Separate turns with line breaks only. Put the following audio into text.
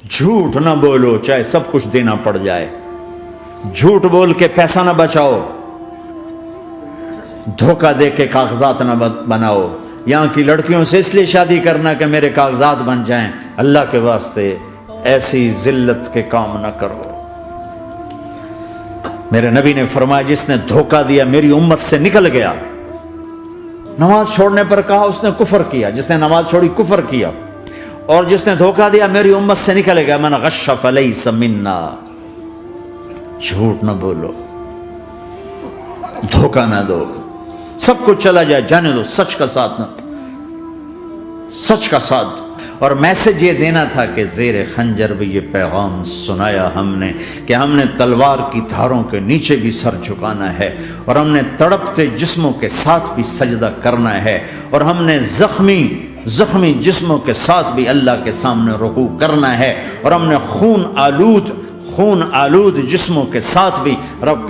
جھوٹ نہ بولو چاہے سب کچھ دینا پڑ جائے، جھوٹ بول کے پیسہ نہ بچاؤ، دھوکہ دے کے کاغذات نہ بناؤ۔ یہاں کی لڑکیوں سے اس لیے شادی کرنا کہ میرے کاغذات بن جائیں، اللہ کے واسطے ایسی ذلت کے کام نہ کرو۔ میرے نبی نے فرمایا جس نے دھوکہ دیا میری امت سے نکل گیا۔ نماز چھوڑنے پر کہا اس نے کفر کیا، جس نے نماز چھوڑی کفر کیا، اور جس نے دھوکہ دیا میری امت سے نکل گیا۔ من غش فلیس منا، جھوٹ نہ بولو، دھوکہ نہ دو، سب کچھ چلا جائے جانے دو، سچ کا ساتھ نہ، سچ کا ساتھ۔ اور میسج یہ دینا تھا کہ زیر خنجر بھی یہ پیغام سنایا ہم نے کہ ہم نے تلوار کی دھاروں کے نیچے بھی سر جھکانا ہے، اور ہم نے تڑپتے جسموں کے ساتھ بھی سجدہ کرنا ہے، اور ہم نے زخمی جسموں کے ساتھ بھی اللہ کے سامنے رکوع کرنا ہے، اور ہم نے خون آلود جسموں کے ساتھ بھی رب